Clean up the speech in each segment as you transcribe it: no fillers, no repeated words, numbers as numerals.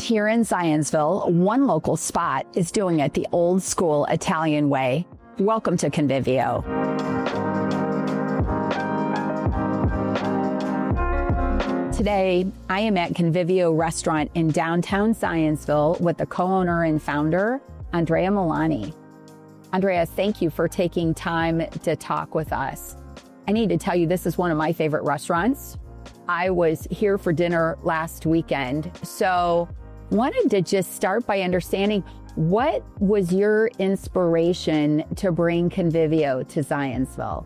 here in Zionsville, one local spot is doing it the old school Italian way. Welcome to Convivio. Today, I am at Convivio restaurant in downtown Zionsville with the co-owner and founder, Andrea Milani. Andrea, thank you for taking time to talk with us. I need to tell you, this is one of my favorite restaurants. I was here for dinner last weekend, so wanted to just start by understanding what was your inspiration to bring Convivio to Zionsville?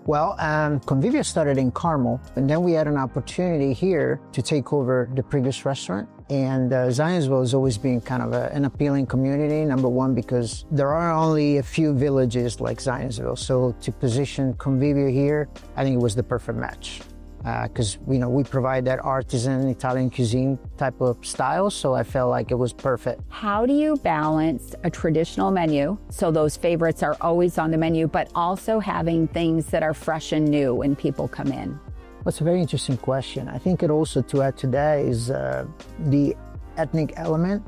Well, Convivio started in Carmel, and then we had an opportunity here to take over the previous restaurant. And Zionsville has always been kind of an appealing community, number one, because there are only a few villages like Zionsville. So to position Convivio here, I think it was the perfect match. Because we provide that artisan Italian cuisine type of style, so I felt like it was perfect. How do you balance a traditional menu, so those favorites are always on the menu, but also having things that are fresh and new when people come in? Well, it's a very interesting question. I think it also, to add to that, is the ethnic element,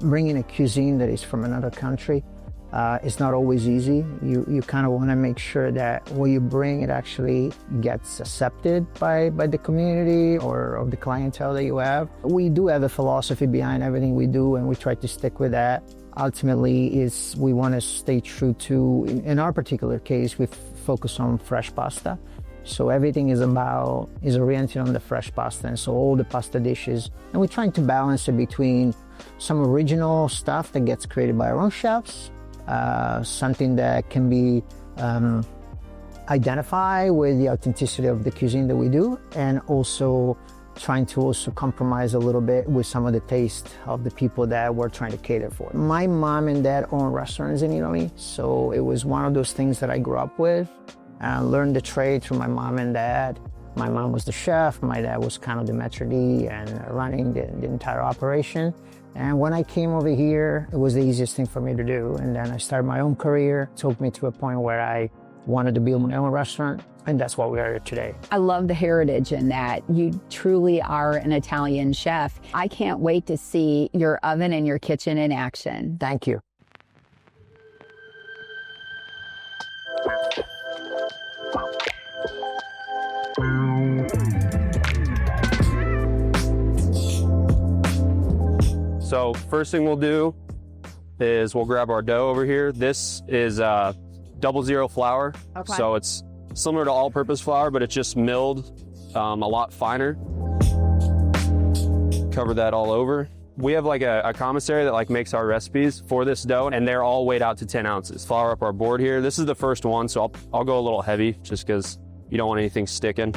bringing a cuisine that is from another country. It's not always easy. You kind of want to make sure that what you bring, it actually gets accepted by the community or of the clientele that you have. We do have a philosophy behind everything we do, and we try to stick with that. Ultimately, we want to stay true to, in our particular case, we focus on fresh pasta. So everything is oriented on the fresh pasta, and so all the pasta dishes. And we're trying to balance it between some original stuff that gets created by our own chefs, something that can be identified with the authenticity of the cuisine that we do, and also trying to also compromise a little bit with some of the taste of the people that we're trying to cater for. My mom and dad own restaurants in Italy, so it was one of those things that I grew up with. I learned the trade through my mom and dad. My mom was the chef, my dad was kind of the maître d' and running the entire operation. And when I came over here, it was the easiest thing for me to do. And then I started my own career. It took me to a point where I wanted to build my own restaurant, and that's what we are today. I love the heritage in that. You truly are an Italian chef. I can't wait to see your oven and your kitchen in action. Thank you. So first thing we'll do is we'll grab our dough over here. This is 00 flour. Okay. So it's similar to all-purpose flour, but it's just milled a lot finer. Cover that all over. We have like a commissary that makes our recipes for this dough, and they're all weighed out to 10 ounces. Flour up our board here. This is the first one, so I'll go a little heavy just because you don't want anything sticking.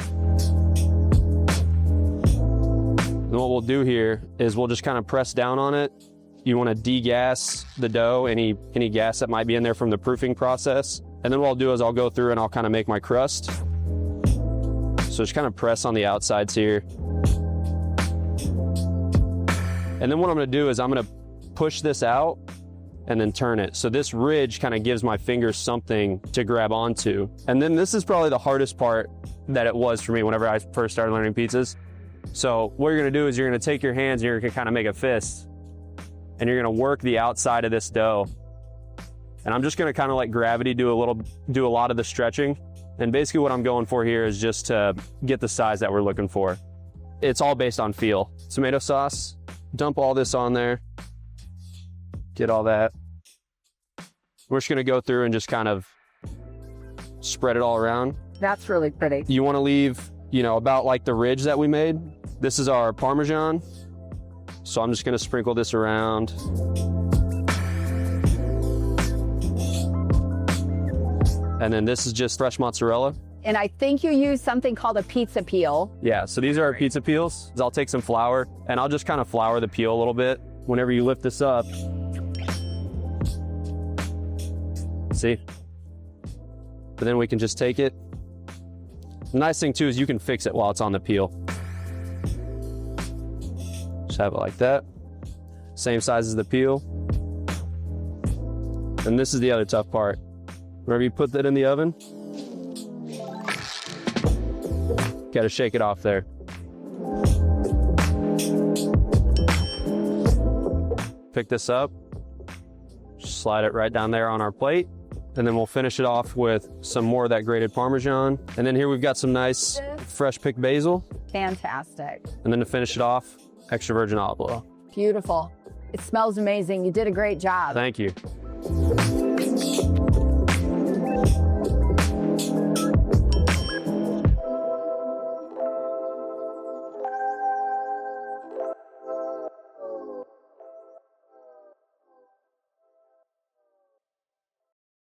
And what we'll do here is we'll just kind of press down on it. You want to degas the dough, any gas that might be in there from the proofing process. And then what I'll do is I'll go through and I'll kind of make my crust. So just kind of press on the outsides here. And then what I'm going to do is I'm going to push this out and then turn it. So this ridge kind of gives my fingers something to grab onto. And then this is probably the hardest part that it was for me whenever I first started learning pizzas. So what you're gonna do is you're gonna take your hands and you're gonna kind of make a fist, and you're gonna work the outside of this dough. And I'm just gonna kind of let gravity do a lot of the stretching. And basically what I'm going for here is just to get the size that we're looking for. It's all based on feel. Tomato sauce, dump all this on there. Get all that. We're just gonna go through and just kind of spread it all around. That's really pretty. You wanna leave, about like the ridge that we made. This is our Parmesan. So I'm just gonna sprinkle this around. And then this is just fresh mozzarella. And I think you use something called a pizza peel. Yeah, so these are our pizza peels. I'll take some flour and I'll just kind of flour the peel a little bit. Whenever you lift this up, see? But then we can just take it. The nice thing too is you can fix it while it's on the peel. Just have it like that. Same size as the peel. And this is the other tough part. Whenever you put that in the oven, got to shake it off there. pick this up, slide it right down there on our plate, and then we'll finish it off with some more of that grated Parmesan. And then here we've got some nice fresh picked basil. Fantastic. And then to finish it off, extra virgin olive oil. Beautiful. It smells amazing. You did a great job. Thank you.